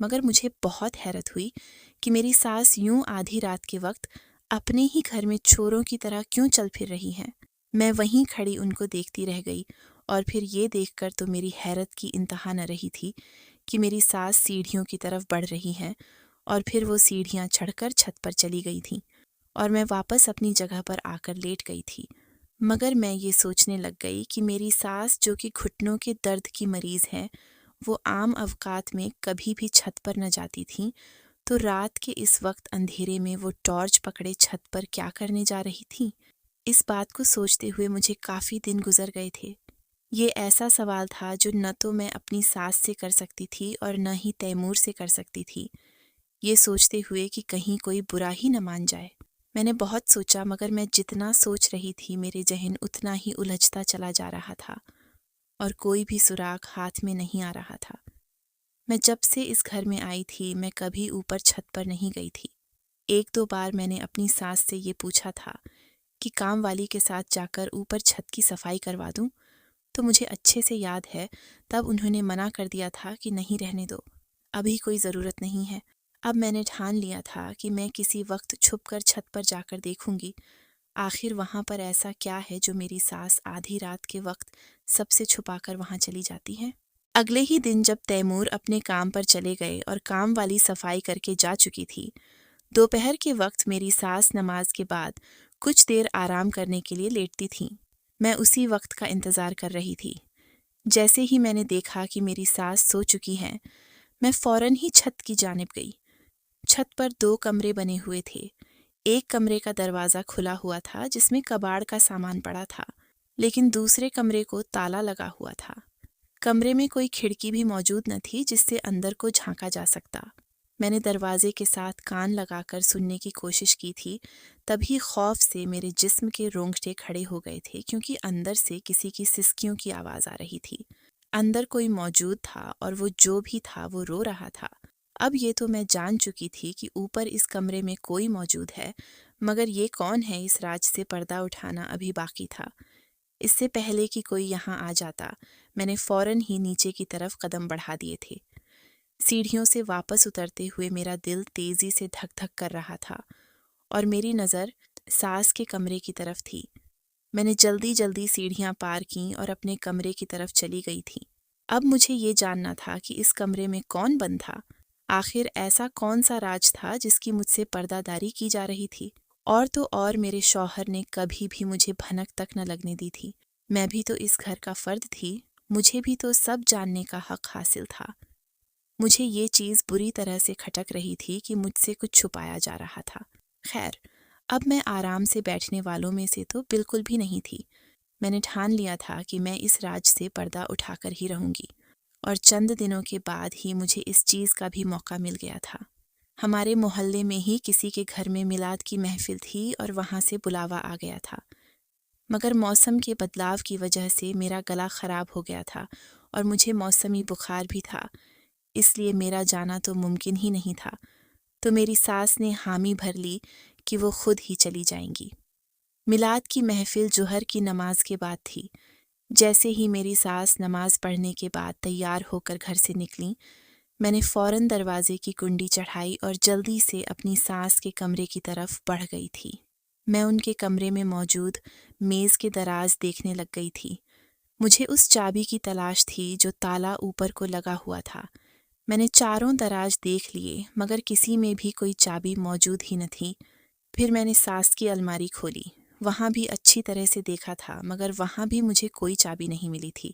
مگر مجھے بہت حیرت ہوئی کہ میری ساس یوں آدھی رات کے وقت اپنے ہی گھر میں چوروں کی طرح کیوں چل پھر رہی ہیں۔ میں وہیں کھڑی ان کو دیکھتی رہ گئی، اور پھر یہ دیکھ کر تو میری حیرت کی انتہا نہ رہی تھی کہ میری ساس سیڑھیوں کی طرف بڑھ رہی ہیں، اور پھر وہ سیڑھیاں چڑھ کر چھت پر چلی گئی تھیں، اور میں واپس اپنی جگہ پر آ کر لیٹ گئی تھی۔ مگر میں یہ سوچنے لگ گئی کہ میری ساس جو کہ گھٹنوں کے درد کی مریض ہیں، وہ عام اوقات میں کبھی بھی چھت پر نہ جاتی تھیں، تو رات کے اس وقت اندھیرے میں وہ ٹارچ پکڑے چھت پر کیا کرنے جا رہی تھیں؟ اس بات کو سوچتے ہوئے مجھے کافی دن گزر گئے تھے۔ یہ ایسا سوال تھا جو نہ تو میں اپنی ساس سے کر سکتی تھی اور نہ ہی تیمور سے کر سکتی تھی، یہ سوچتے ہوئے کہ کہیں کوئی برا ہی نہ مان جائے۔ میں نے بہت سوچا، مگر میں جتنا سوچ رہی تھی میرے ذہن اتنا ہی الجھتا چلا جا رہا تھا، اور کوئی بھی سراغ ہاتھ میں نہیں آ رہا تھا۔ میں جب سے اس گھر میں آئی تھی میں کبھی اوپر چھت پر نہیں گئی تھی۔ ایک دو بار میں نے اپنی ساس سے یہ پوچھا تھا کہ کام والی کے ساتھ جا کر اوپر چھت کی صفائی کروا دوں، تو مجھے اچھے سے یاد ہے تب انہوں نے منع کر دیا تھا کہ نہیں، رہنے دو، ابھی کوئی ضرورت نہیں ہے۔ اب میں نے ٹھان لیا تھا کہ میں کسی وقت چھپ کر چھت پر جا کر دیکھوں گی، آخر وہاں پر ایسا کیا ہے جو میری ساس آدھی رات کے وقت سب سے چھپا کر وہاں چلی جاتی ہے۔ اگلے ہی دن جب تیمور اپنے کام پر چلے گئے اور کام والی صفائی کر کے جا چکی تھی، دوپہر کے وقت میری ساس نماز کے بعد کچھ دیر آرام کرنے کے لیے لیٹتی تھیں۔ میں اسی وقت کا انتظار کر رہی تھی۔ جیسے ہی میں نے دیکھا کہ میری ساس سو چکی ہیں، میں فوراً ہی چھت کی جانب گئی۔ چھت پر 2 کمرے بنے ہوئے تھے۔ ایک کمرے کا دروازہ کھلا ہوا تھا جس میں کباڑ کا سامان پڑا تھا، لیکن دوسرے کمرے کو تالا لگا ہوا تھا۔ کمرے میں کوئی کھڑکی بھی موجود نہ تھی جس سے اندر کو جھانکا جا سکتا۔ میں نے دروازے کے ساتھ کان لگا کر سننے کی کوشش کی تھی، تبھی خوف سے میرے جسم کے رونگٹے کھڑے ہو گئے تھے، کیونکہ اندر سے کسی کی سسکیوں کی آواز آ رہی تھی۔ اندر کوئی موجود تھا، اور وہ جو بھی تھا وہ رو رہا تھا۔ اب یہ تو میں جان چکی تھی کہ اوپر اس کمرے میں کوئی موجود ہے، مگر یہ کون ہے، اس راز سے پردہ اٹھانا ابھی باقی تھا۔ اس سے پہلے کہ کوئی یہاں آ جاتا، میں نے فوراً ہی نیچے کی طرف قدم بڑھا دیے تھے۔ سیڑھیوں سے واپس اترتے ہوئے میرا دل تیزی سے دھک دھک کر رہا تھا، اور میری نظر ساس کے کمرے کی طرف تھی۔ میں نے جلدی جلدی سیڑھیاں پار کیں اور اپنے کمرے کی طرف چلی گئی تھی۔ اب مجھے یہ جاننا تھا کہ اس کمرے میں کون بند تھا، آخر ایسا کون سا راز تھا جس کی مجھ سے پردہ داری کی جا رہی تھی۔ اور تو اور میرے شوہر نے کبھی بھی مجھے بھنک تک نہ لگنے دی تھی۔ میں بھی تو اس گھر کا فرد تھی، مجھے بھی تو سب جاننے کا حق حاصل تھا۔ مجھے یہ چیز بری طرح سے کھٹک رہی تھی کہ مجھ سے کچھ چھپایا جا رہا تھا۔ خیر، اب میں آرام سے بیٹھنے والوں میں سے تو بالکل بھی نہیں تھی۔ میں نے ٹھان لیا تھا کہ میں اس راز سے پردہ اٹھا کر ہی رہوں گی، اور چند دنوں کے بعد ہی مجھے اس چیز کا بھی موقع مل گیا تھا۔ ہمارے محلے میں ہی کسی کے گھر میں میلاد کی محفل تھی اور وہاں سے بلاوا آ گیا تھا، مگر موسم کے بدلاؤ کی وجہ سے میرا گلا خراب ہو گیا تھا اور مجھے موسمی بخار بھی تھا، اس لیے میرا جانا تو ممکن ہی نہیں تھا۔ تو میری ساس نے حامی بھر لی کہ وہ خود ہی چلی جائیں گی۔ میلاد کی محفل ظہر کی نماز کے بعد تھی۔ جیسے ہی میری ساس نماز پڑھنے کے بعد تیار ہو کر گھر سے نکلیں، میں نے فوراً دروازے کی کنڈی چڑھائی اور جلدی سے اپنی ساس کے کمرے کی طرف بڑھ گئی تھی۔ میں ان کے کمرے میں موجود میز کے دراز دیکھنے لگ گئی تھی۔ مجھے اس چابی کی تلاش تھی جو تالا اوپر کو لگا ہوا تھا۔ میں نے چاروں دراز دیکھ لیے، مگر کسی میں بھی کوئی چابی موجود ہی نہ تھی۔ پھر میں نے ساس کی الماری کھولی، وہاں بھی اچھی طرح سے دیکھا تھا، مگر وہاں بھی مجھے کوئی چابی نہیں ملی تھی۔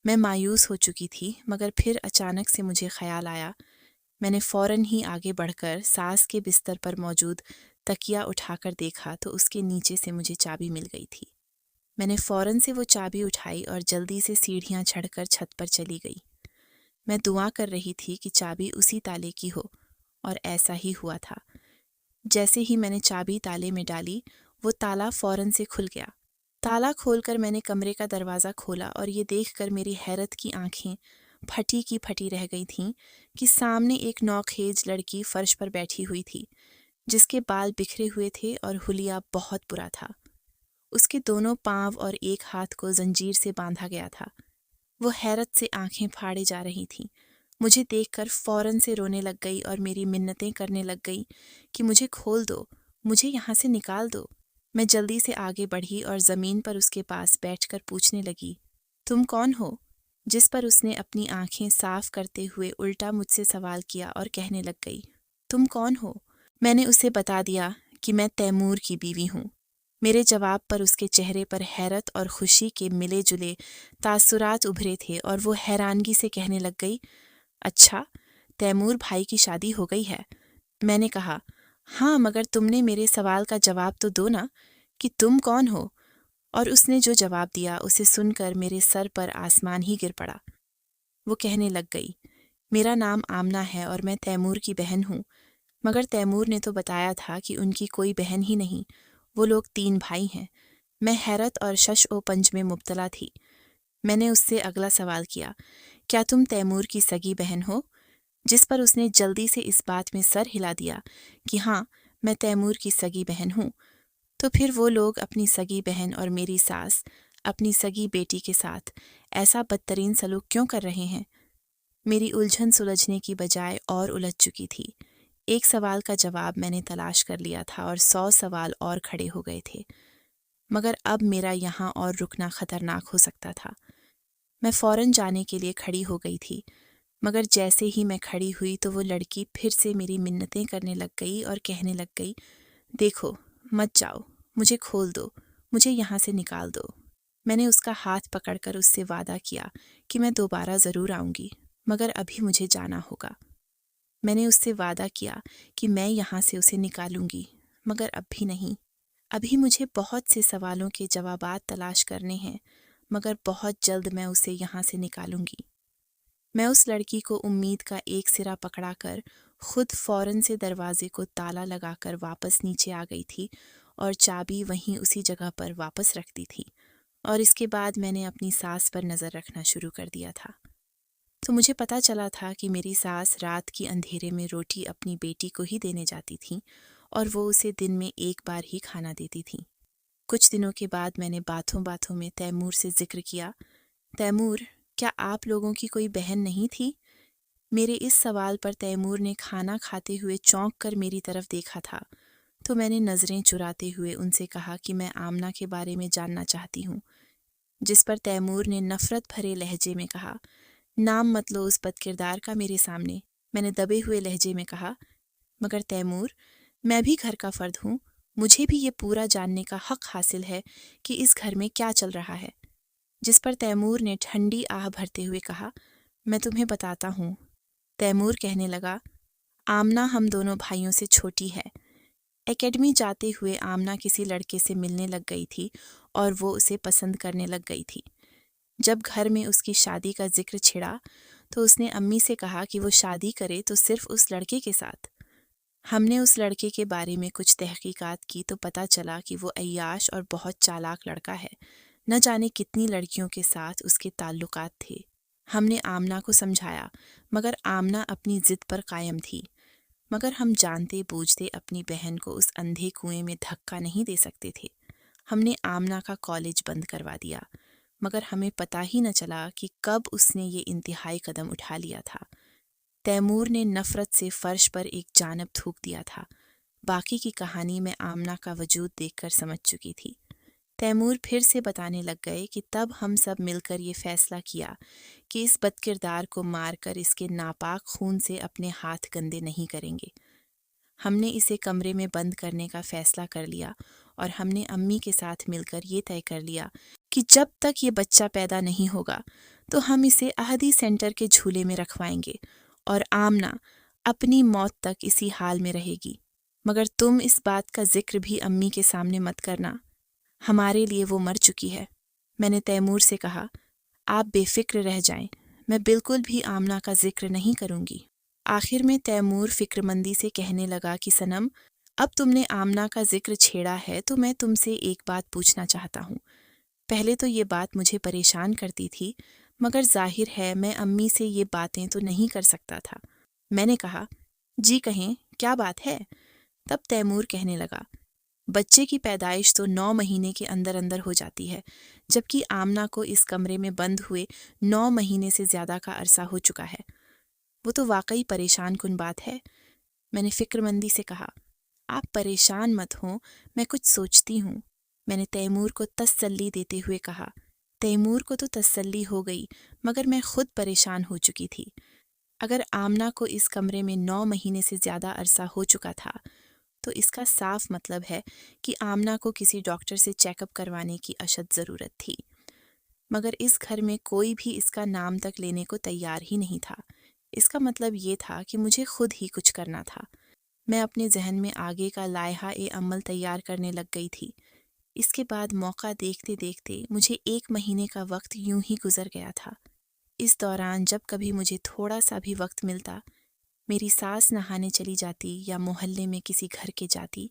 میں مایوس ہو چکی تھی، مگر پھر اچانک سے مجھے خیال آیا۔ میں نے فوراً ہی آگے بڑھ کر ساس کے بستر پر موجود تکیا اٹھا کر دیکھا تو اس کے نیچے سے مجھے چابی مل گئی تھی۔ میں نے فوراً سے وہ چابی اٹھائی اور جلدی سے سیڑھیاں چڑھ کر چھت پر چلی گئی۔ میں دعا کر رہی تھی کہ چابی اسی تالے کی ہو، اور ایسا ہی ہوا تھا۔ جیسے ہی میں نے چابی تالے میں ڈالی، وہ تالا فوراً سے کھل گیا۔ تالا کھول کر میں نے کمرے کا دروازہ کھولا اور یہ دیکھ کر میری حیرت کی آنکھیں پھٹی کی پھٹی رہ گئی تھیں کہ سامنے ایک نوخیز لڑکی فرش پر بیٹھی ہوئی تھی، جس کے بال بکھرے ہوئے تھے اور حلیہ بہت برا تھا۔ اس کے دونوں پاؤں اور ایک ہاتھ کو زنجیر سے باندھا گیا تھا۔ وہ حیرت سے آنکھیں پھاڑے جا رہی تھیں۔ مجھے دیکھ کر فوراً سے رونے لگ گئی اور میری منتیں کرنے لگ گئی کہ مجھے کھول دو، مجھے یہاں سے نکال دو۔ میں جلدی سے آگے بڑھی اور زمین پر اس کے پاس بیٹھ کر پوچھنے لگی، تم کون ہو؟ جس پر اس نے اپنی آنکھیں صاف کرتے ہوئے الٹا مجھ سے سوال کیا اور کہنے لگ گئی، تم کون ہو؟ میں نے اسے بتا دیا کہ میں تیمور کی بیوی ہوں۔ میرے جواب پر اس کے چہرے پر حیرت اور خوشی کے ملے جلے تاثرات ابھرے تھے اور وہ حیرانگی سے کہنے لگ گئی، اچھا، تیمور بھائی کی شادی ہو گئی ہے؟ میں نے کہا، ہاں، مگر تم نے میرے سوال کا جواب تو دو نا کہ تم کون ہو؟ اور اس نے جو جواب دیا اسے سن کر میرے سر پر آسمان ہی گر پڑا۔ وہ کہنے لگ گئی، میرا نام آمنہ ہے اور میں تیمور کی بہن ہوں، مگر تیمور نے تو بتایا تھا کہ ان کی کوئی بہن ہی نہیں، وہ لوگ 3 بھائی ہیں۔ میں حیرت اور شش و پنج میں مبتلا تھی۔ میں نے اس سے اگلا سوال کیا، کیا تم تیمور کی سگی بہن ہو؟ جس پر اس نے جلدی سے اس بات میں سر ہلا دیا کہ ہاں، میں تیمور کی سگی بہن ہوں۔ تو پھر وہ لوگ اپنی سگی بہن اور میری ساس اپنی سگی بیٹی کے ساتھ ایسا بدترین سلوک کیوں کر رہے ہیں؟ میری الجھن سلجھنے کی بجائے اور الجھ چکی تھی۔ ایک سوال کا جواب میں نے تلاش کر لیا تھا اور 100 سوال اور کھڑے ہو گئے تھے، مگر اب میرا یہاں اور رکنا خطرناک ہو سکتا تھا۔ میں فوراً جانے کے لیے کھڑی ہو گئی تھی، مگر جیسے ہی میں کھڑی ہوئی تو وہ لڑکی پھر سے میری منتیں کرنے لگ گئی اور کہنے لگ گئی، دیکھو، مت جاؤ، مجھے کھول دو، مجھے یہاں سے نکال دو۔ میں نے اس کا ہاتھ پکڑ کر اس سے وعدہ کیا کہ میں دوبارہ ضرور آؤں گی، مگر ابھی مجھے جانا ہوگا۔ میں نے اس سے وعدہ کیا کہ میں یہاں سے اسے نکالوں گی، مگر اب بھی نہیں۔ ابھی مجھے بہت سے سوالوں کے جوابات تلاش کرنے ہیں، مگر بہت جلد میں اسے یہاں سے نکالوں گی۔ میں اس لڑکی کو امید کا ایک سرا پکڑا کر خود فوراً سے دروازے کو تالا لگا کر واپس نیچے آ گئی تھی اور چابی وہیں اسی جگہ پر واپس رکھ دی تھی، اور اس کے بعد میں نے اپنی ساس پر نظر رکھنا شروع کر دیا تھا۔ تو مجھے پتہ چلا تھا کہ میری ساس رات کی اندھیرے میں روٹی اپنی بیٹی کو ہی دینے جاتی تھیں اور وہ اسے دن میں ایک بار ہی کھانا دیتی تھیں۔ کچھ دنوں کے بعد میں نے باتوں باتوں میں تیمور سے ذکر کیا، تیمور، کیا آپ لوگوں کی کوئی بہن نہیں تھی؟ میرے اس سوال پر تیمور نے کھانا کھاتے ہوئے چونک کر میری طرف دیکھا تھا، تو میں نے نظریں چراتے ہوئے ان سے کہا کہ میں آمنہ کے بارے میں جاننا چاہتی ہوں۔ جس پر تیمور نے نفرت بھرے لہجے میں کہا، نام مت لو اس بد کردار کا میرے سامنے۔ میں نے دبے ہوئے لہجے میں کہا، مگر تیمور، میں بھی گھر کا فرد ہوں، مجھے بھی یہ پورا جاننے کا حق حاصل ہے کہ اس گھر میں کیا چل رہا ہے۔ جس پر تیمور نے ٹھنڈی آہ بھرتے ہوئے کہا، میں تمہیں بتاتا ہوں۔ تیمور کہنے لگا، آمنہ ہم دونوں بھائیوں سے چھوٹی ہے۔ اکیڈمی جاتے ہوئے آمنہ کسی لڑکے سے ملنے لگ گئی تھی اور وہ اسے پسند کرنے لگ گئی تھی۔ جب گھر میں اس کی شادی کا ذکر چھڑا تو اس نے امی سے کہا کہ وہ شادی کرے تو صرف اس لڑکے کے ساتھ۔ ہم نے اس لڑکے کے بارے میں کچھ تحقیقات کی تو پتہ چلا کہ وہ عیاش اور بہت چالاک لڑکا ہے، نہ جانے کتنی لڑکیوں کے ساتھ اس کے تعلقات تھے۔ ہم نے آمنہ کو سمجھایا، مگر آمنہ اپنی ضد پر قائم تھی، مگر ہم جانتے بوجھتے اپنی بہن کو اس اندھے کنویں میں دھکا نہیں دے سکتے تھے۔ ہم نے آمنہ کا کالج بند کروا دیا، مگر ہمیں پتہ ہی نہ چلا کہ کب اس نے یہ انتہائی قدم اٹھا لیا تھا۔ تیمور نے نفرت سے فرش پر ایک جانب تھوک دیا تھا۔ باقی کی کہانی میں آمنہ کا وجود دیکھ کر سمجھ چکی تھی۔ تیمور پھر سے بتانے لگ گئے کہ تب ہم سب مل کر یہ فیصلہ کیا کہ اس بد کردار کو مار کر اس کے ناپاک خون سے اپنے ہاتھ گندے نہیں کریں گے۔ ہم نے اسے کمرے میں بند کرنے کا فیصلہ کر لیا اور ہم نے امی کے ساتھ مل کر یہ طے کر لیا کہ جب تک یہ بچہ پیدا نہیں ہوگا تو ہم اسے احدی سینٹر کے جھولے میں رکھوائیں گے اور آمنہ اپنی موت تک اسی حال میں رہے گی۔ مگر تم اس بات کا ذکر بھی امی کے سامنے مت کرنا، ہمارے لیے وہ مر چکی ہے۔ میں نے تیمور سے کہا، آپ بے فکر رہ جائیں، میں بالکل بھی آمنہ کا ذکر نہیں کروں گی۔ آخر میں تیمور فکر مندی سے کہنے لگا کہ صنم، اب تم نے آمنہ کا ذکر چھیڑا ہے تو میں تم سے ایک بات پوچھنا چاہتا ہوں۔ پہلے تو یہ بات مجھے پریشان کرتی تھی، مگر ظاہر ہے میں امی سے یہ باتیں تو نہیں کر سکتا تھا۔ میں نے کہا، جی کہیں، کیا بات ہے؟ تب تیمور کہنے لگا، بچے کی پیدائش تو 9 مہینے کے اندر اندر ہو جاتی ہے، جبکہ آمنہ کو اس کمرے میں بند ہوئے 9 مہینے سے زیادہ کا عرصہ ہو چکا ہے۔ وہ تو واقعی پریشان کن بات ہے، میں نے فکر مندی سے کہا۔ آپ پریشان مت ہوں، میں کچھ سوچتی ہوں، میں نے تیمور کو تسلی دیتے ہوئے کہا۔ تیمور کو تو تسلی ہو گئی، مگر میں خود پریشان ہو چکی تھی۔ اگر آمنہ کو اس کمرے میں 9 مہینے سے زیادہ عرصہ ہو چکا تھا تو اس کا صاف مطلب ہے کہ آمنہ کو کسی ڈاکٹر سے چیک اپ کروانے کی اشد ضرورت تھی، مگر اس گھر میں کوئی بھی اس کا نام تک لینے کو تیار ہی نہیں تھا۔ اس کا مطلب یہ تھا کہ مجھے خود ہی کچھ کرنا تھا۔ میں اپنے ذہن میں آگے کا لائحہ عمل تیار کرنے لگ گئی تھی۔ اس کے بعد موقع دیکھتے دیکھتے مجھے 1 مہینے کا وقت یوں ہی گزر گیا تھا۔ اس دوران جب کبھی مجھے تھوڑا سا بھی وقت ملتا، میری ساس نہانے چلی جاتی یا محلے میں کسی گھر کے جاتی،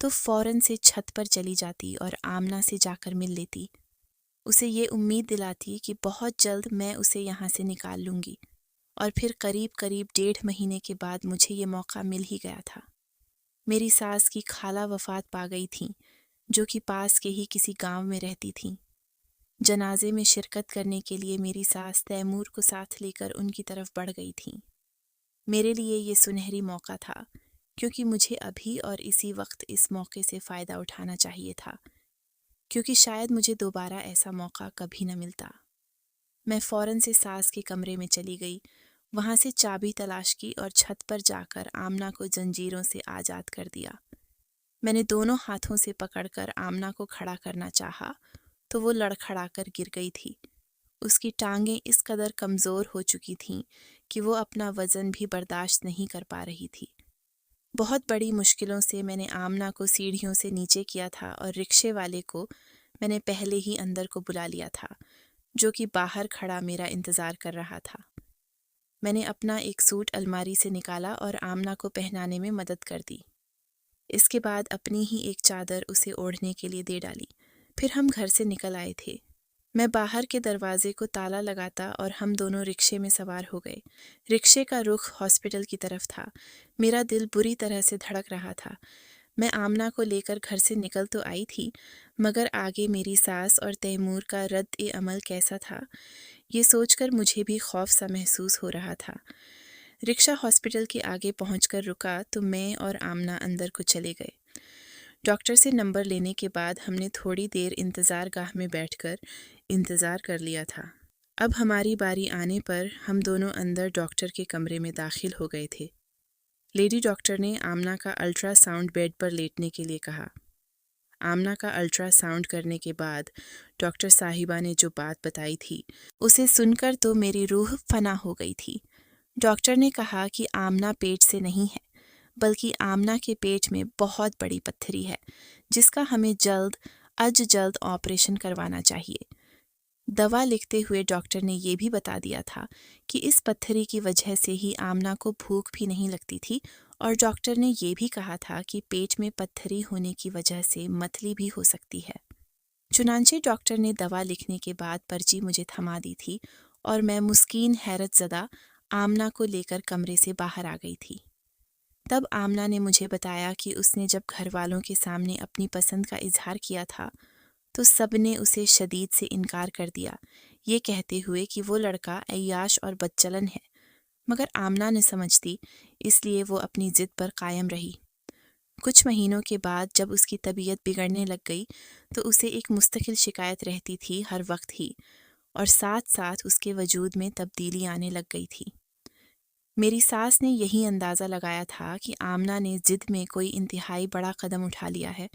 تو فوراً سے چھت پر چلی جاتی اور آمنہ سے جا کر مل لیتی، اسے یہ امید دلاتی کہ بہت جلد میں اسے یہاں سے نکال لوں گی، اور پھر قریب 1.5 مہینے کے بعد مجھے یہ موقع مل ہی گیا تھا۔ میری ساس کی خالہ وفات پا گئی تھیں، جو کہ پاس کے ہی کسی گاؤں میں رہتی تھیں۔ جنازے میں شرکت کرنے کے لیے میری ساس تیمور کو ساتھ لے کر ان کی طرف بڑھ گئی تھیں۔ میرے لیے یہ سنہری موقع تھا، کیونکہ مجھے ابھی اور اسی وقت اس موقع سے فائدہ اٹھانا چاہیے تھا، کیونکہ شاید مجھے دوبارہ ایسا موقع کبھی نہ ملتا۔ میں فوراً سے ساس کے کمرے میں چلی گئی، وہاں سے چابی تلاش کی اور چھت پر جا کر آمنہ کو زنجیروں سے آزاد کر دیا۔ میں نے دونوں ہاتھوں سے پکڑ کر آمنہ کو کھڑا کرنا چاہا تو وہ لڑکھڑا کر گر گئی تھی۔ اس کی ٹانگیں اس قدر کمزور ہو چکی تھیں کہ وہ اپنا وزن بھی برداشت نہیں کر پا رہی تھی۔ بہت بڑی مشکلوں سے میں نے آمنہ کو سیڑھیوں سے نیچے کیا تھا اور رکشے والے کو میں نے پہلے ہی اندر کو بلا لیا تھا، جو کہ باہر کھڑا میرا انتظار کر رہا تھا۔ میں نے اپنا ایک سوٹ الماری سے نکالا اور آمنہ کو پہنانے میں مدد کر دی۔ اس کے بعد اپنی ہی ایک چادر اسے اوڑھنے کے لیے دے ڈالی۔ پھر ہم گھر سے نکل آئے تھے۔ میں باہر کے دروازے کو تالا لگاتا اور ہم دونوں رکشے میں سوار ہو گئے۔ رکشے کا رخ ہاسپٹل کی طرف تھا۔ میرا دل بری طرح سے دھڑک رہا تھا۔ میں آمنہ کو لے کر گھر سے نکل تو آئی تھی، مگر آگے میری ساس اور تیمور کا رد عمل کیسا تھا، یہ سوچ کر مجھے بھی خوف سا محسوس ہو رہا تھا۔ رکشہ ہاسپٹل کے آگے پہنچ کر رکا تو میں اور آمنہ اندر کو چلے گئے۔ ڈاکٹر سے نمبر لینے کے بعد ہم نے تھوڑی دیر انتظار گاہ میں بیٹھ کر انتظار کر لیا تھا۔ اب ہماری باری آنے پر ہم دونوں اندر ڈاکٹر کے کمرے میں داخل ہو گئے تھے۔ لیڈی ڈاکٹر نے آمنہ کا الٹرا ساؤنڈ بیڈ پر لیٹنے کے لیے کہا۔ آمنہ کا الٹرا ساؤنڈ کرنے کے بعد ڈاکٹر صاحبہ نے جو بات بتائی تھی، اسے سن کر تو میری روح فنا ہو گئی تھی۔ ڈاکٹر نے کہا کہ آمنہ پیٹ سے نہیں ہے، بلکہ آمنہ کے پیٹ میں بہت بڑی پتھری ہے، جس کا ہمیں جلد آپریشن کروانا چاہیے۔ دوا لکھتے ہوئے ڈاکٹر نے یہ بھی بتا دیا تھا کہ اس پتھری کی وجہ سے ہی آمنہ کو بھوک بھی نہیں لگتی تھی، اور ڈاکٹر نے یہ بھی کہا تھا کہ پیٹ میں پتھری ہونے کی وجہ سے متلی بھی ہو سکتی ہے۔ چنانچہ ڈاکٹر نے دوا لکھنے کے بعد پرچی مجھے تھما دی تھی، اور میں مسکین حیرت زدہ آمنہ کو لے کر کمرے سے باہر آ گئی تھی۔ تب آمنہ نے مجھے بتایا کہ اس نے جب گھر والوں کے سامنے اپنی پسند کا اظہار کیا تھا تو سب نے اسے شدید سے انکار کر دیا، یہ کہتے ہوئے کہ وہ لڑکا عیاش اور بدچلن ہے، مگر آمنہ نے سمجھتی، اس لیے وہ اپنی ضد پر قائم رہی۔ کچھ مہینوں کے بعد جب اس کی طبیعت بگڑنے لگ گئی تو اسے ایک مستقل شکایت رہتی تھی ہر وقت ہی، اور ساتھ ساتھ اس کے وجود میں تبدیلی آنے لگ گئی تھی۔ میری ساس نے یہی اندازہ لگایا تھا کہ آمنہ نے ضد میں کوئی انتہائی بڑا قدم اٹھا لیا ہے،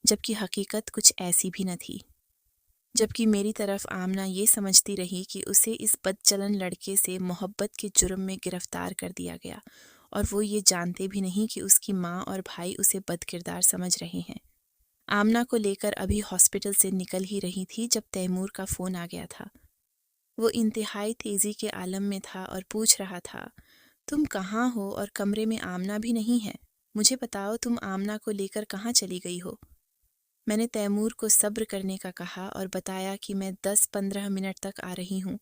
جبکہ حقیقت کچھ ایسی بھی نہ تھی۔ جبکہ میری طرف آمنہ یہ سمجھتی رہی کہ اسے اس بدچلن لڑکے سے محبت کے جرم میں گرفتار کر دیا گیا، اور وہ یہ جانتے بھی نہیں کہ اس کی ماں اور بھائی اسے بد کردار سمجھ رہے ہیں۔ آمنہ کو لے کر ابھی ہاسپٹل سے نکل ہی رہی تھی جب تیمور کا فون آ گیا تھا۔ وہ انتہائی تیزی کے عالم میں تھا اور پوچھ رہا تھا، تم کہاں ہو اور کمرے میں آمنہ بھی نہیں ہے؟ مجھے بتاؤ تم آمنہ کو لے کر کہاں چلی گئی ہو؟ میں نے تیمور کو صبر کرنے کا کہا اور بتایا کہ میں 10-15 منٹ تک آ رہی ہوں،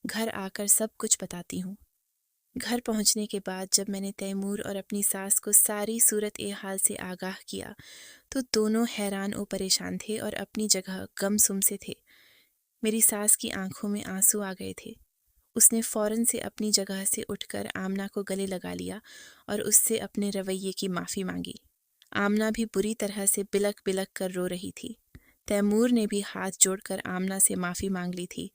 گھر آ کر سب کچھ بتاتی ہوں۔ گھر پہنچنے کے بعد جب میں نے تیمور اور اپنی ساس کو ساری صورت حال سے آگاہ کیا تو دونوں حیران و پریشان تھے اور اپنی جگہ گم سم سے تھے۔ میری ساس کی آنکھوں میں آنسو آ گئے تھے۔ اس نے فوراً سے اپنی جگہ سے اٹھ کر آمنہ کو گلے لگا لیا اور اس سے اپنے رویے کی معافی مانگی۔ آمنہ بھی بری طرح سے بلک بلک کر رو رہی تھی۔ تیمور نے بھی ہاتھ جوڑ کر آمنہ سے معافی مانگ لی تھی۔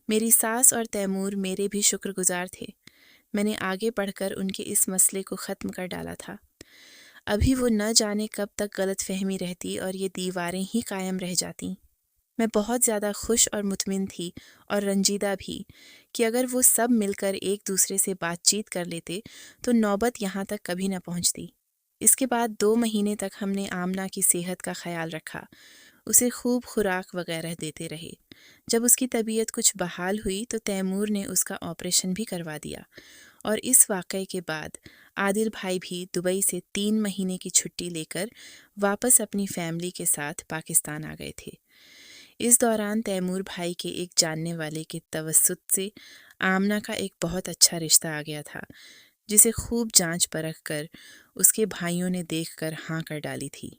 میری ساس اور تیمور میرے بھی شکر گزار تھے۔ میں نے آگے بڑھ کر ان کے اس مسئلے کو ختم کر ڈالا تھا۔ ابھی وہ نہ جانے کب تک غلط فہمی رہتی اور یہ دیواریں ہی قائم رہ جاتیں۔ میں بہت زیادہ خوش اور مطمئن تھی اور رنجیدہ بھی کہ اگر وہ سب مل کر ایک دوسرے سے بات چیت کر لیتے تو نوبت یہاں تک کبھی نہ پہنچتی۔ اس کے بعد 2 مہینے تک ہم نے آمنہ کی صحت کا خیال رکھا، اسے خوب خوراک وغیرہ دیتے رہے۔ جب اس کی طبیعت کچھ بحال ہوئی تو تیمور نے اس کا آپریشن بھی کروا دیا، اور اس واقعے کے بعد عادل بھائی بھی دبئی سے 3 مہینے کی چھٹی لے کر واپس اپنی فیملی کے ساتھ پاکستان آ گئے تھے۔ اس دوران تیمور بھائی کے ایک جاننے والے کے توسط سے آمنہ کا ایک بہت اچھا رشتہ آ گیا تھا، جسے خوب جانچ پرکھ کر اس کے بھائیوں نے دیکھ کر ہاں کر ڈالی تھی،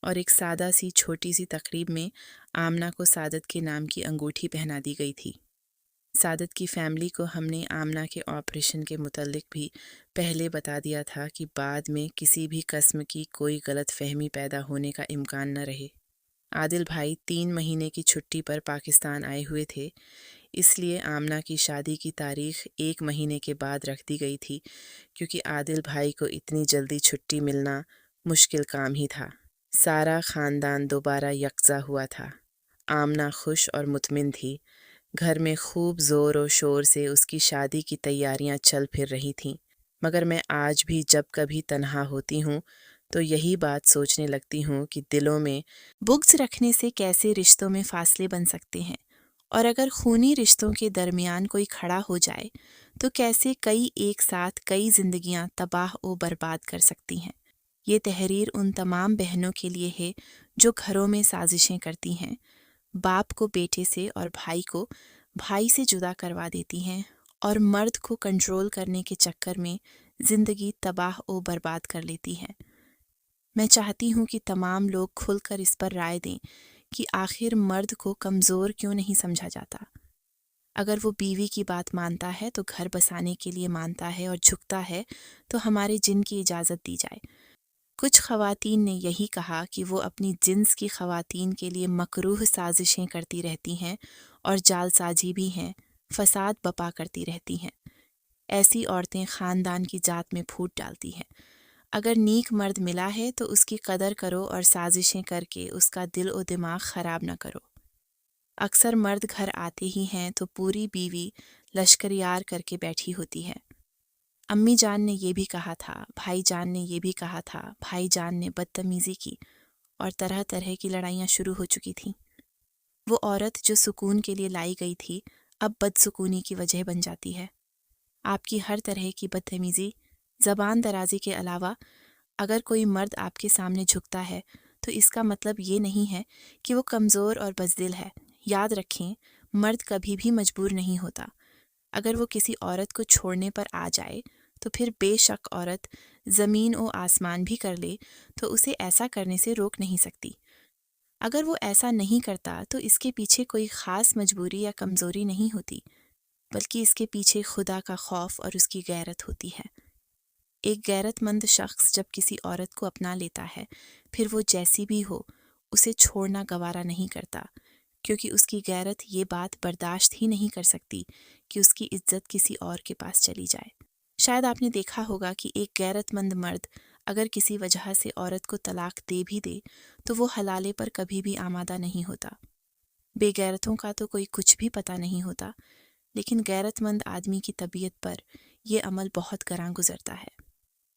اور ایک سادہ سی چھوٹی سی تقریب میں آمنہ کو سعادت کے نام کی انگوٹھی پہنا دی گئی تھی۔ سعادت کی فیملی کو ہم نے آمنہ کے آپریشن کے متعلق بھی پہلے بتا دیا تھا کہ بعد میں کسی بھی قسم کی کوئی غلط فہمی پیدا ہونے کا امکان نہ رہے۔ عادل بھائی 3 مہینے کی چھٹی پر پاکستان آئے ہوئے تھے، اس لیے آمنہ کی شادی کی تاریخ 1 مہینے کے بعد رکھ دی گئی تھی، کیونکہ عادل بھائی کو اتنی جلدی چھٹی ملنا مشکل کام ہی تھا۔ سارا خاندان دوبارہ یکجا ہوا تھا۔ آمنہ خوش اور مطمئن تھی۔ گھر میں خوب زور و شور سے اس کی شادی کی تیاریاں چل پھر رہی تھیں، مگر میں آج بھی جب کبھی تنہا ہوتی ہوں تو یہی بات سوچنے لگتی ہوں کہ دلوں میں بغض رکھنے سے کیسے رشتوں میں فاصلے بن سکتے ہیں، اور اگر خونی رشتوں کے درمیان کوئی کھڑا ہو جائے تو کیسے کئی ایک ساتھ کئی زندگیاں تباہ و برباد کر سکتی ہیں۔ یہ تحریر ان تمام بہنوں کے لیے ہے جو گھروں میں سازشیں کرتی ہیں، باپ کو بیٹے سے اور بھائی کو بھائی سے جدا کروا دیتی ہیں، اور مرد کو کنٹرول کرنے کے چکر میں زندگی تباہ و برباد کر لیتی ہیں۔ میں چاہتی ہوں کہ تمام لوگ کھل کر اس پر رائے دیں کہ آخر مرد کو کمزور کیوں نہیں سمجھا جاتا۔ اگر وہ بیوی کی بات مانتا ہے تو گھر بسانے کے لیے مانتا ہے اور جھکتا ہے تو ہمارے جن کی اجازت دی جائے۔ کچھ خواتین نے یہی کہا کہ وہ اپنی جنس کی خواتین کے لیے مکروہ سازشیں کرتی رہتی ہیں اور جال سازی بھی ہیں، فساد بپا کرتی رہتی ہیں۔ ایسی عورتیں خاندان کی ذات میں پھوٹ ڈالتی ہیں۔ اگر نیک مرد ملا ہے تو اس کی قدر کرو اور سازشیں کر کے اس کا دل و دماغ خراب نہ کرو۔ اکثر مرد گھر آتے ہی ہیں تو پوری بیوی لشکریار کر کے بیٹھی ہوتی ہے۔ امی جان نے یہ بھی کہا تھا، بھائی جان نے یہ بھی کہا تھا، بھائی جان نے بدتمیزی کی، اور طرح طرح کی لڑائیاں شروع ہو چکی تھیں۔ وہ عورت جو سکون کے لیے لائی گئی تھی اب بدسکونی کی وجہ بن جاتی ہے۔ آپ کی ہر طرح کی بدتمیزی، زبان درازی کے علاوہ اگر کوئی مرد آپ کے سامنے جھکتا ہے تو اس کا مطلب یہ نہیں ہے کہ وہ کمزور اور بزدل ہے۔ یاد رکھیں، مرد کبھی بھی مجبور نہیں ہوتا۔ اگر وہ کسی عورت کو چھوڑنے پر آ جائے تو پھر بے شک عورت زمین و آسمان بھی کر لے تو اسے ایسا کرنے سے روک نہیں سکتی۔ اگر وہ ایسا نہیں کرتا تو اس کے پیچھے کوئی خاص مجبوری یا کمزوری نہیں ہوتی، بلکہ اس کے پیچھے خدا کا خوف اور اس کی غیرت ہوتی ہے۔ ایک غیرت مند شخص جب کسی عورت کو اپنا لیتا ہے، پھر وہ جیسی بھی ہو اسے چھوڑنا گوارا نہیں کرتا، کیونکہ اس کی غیرت یہ بات برداشت ہی نہیں کر سکتی کہ اس کی عزت کسی اور کے پاس چلی جائے۔ شاید آپ نے دیکھا ہوگا کہ ایک غیرت مند مرد اگر کسی وجہ سے عورت کو طلاق دے بھی دے تو وہ حلالے پر کبھی بھی آمادہ نہیں ہوتا۔ بے غیرتوں کا تو کوئی کچھ بھی پتہ نہیں ہوتا، لیکن غیرت مند آدمی کی طبیعت پر یہ عمل بہت گراں گزرتا ہے۔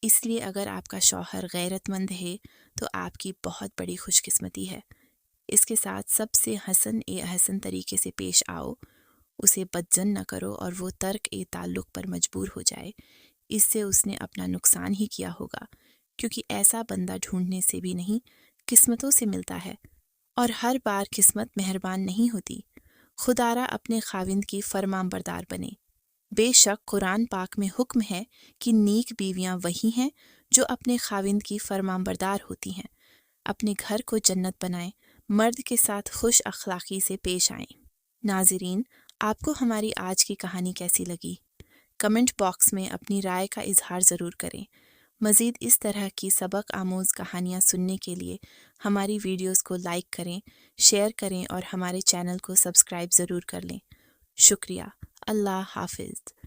اس لیے اگر آپ کا شوہر غیرت مند ہے تو آپ کی بہت بڑی خوش قسمتی ہے۔ اس کے ساتھ سب سے حسن احسن طریقے سے پیش آؤ، اسے بدزن نہ کرو، اور وہ ترک تعلق پر مجبور ہو جائے، اس سے اس نے اپنا نقصان ہی کیا ہوگا، کیونکہ ایسا بندہ ڈھونڈنے سے بھی نہیں قسمتوں سے ملتا ہے، اور ہر بار قسمت مہربان نہیں ہوتی۔ خدارا اپنے خاوند کی فرمان بردار بنے۔ بے شک قرآن پاک میں حکم ہے کہ نیک بیویاں وہی ہیں جو اپنے خاوند کی فرمان بردار ہوتی ہیں، اپنے گھر کو جنت بنائیں، مرد کے ساتھ خوش اخلاقی سے پیش آئیں۔ ناظرین، آپ کو ہماری آج کی کہانی کیسی لگی؟ کمنٹ باکس میں اپنی رائے کا اظہار ضرور کریں۔ مزید اس طرح کی سبق آموز کہانیاں سننے کے لیے ہماری ویڈیوز کو لائک کریں، شیئر کریں اور ہمارے چینل کو سبسکرائب ضرور کر لیں۔ شکریہ۔ اللہ حافظ۔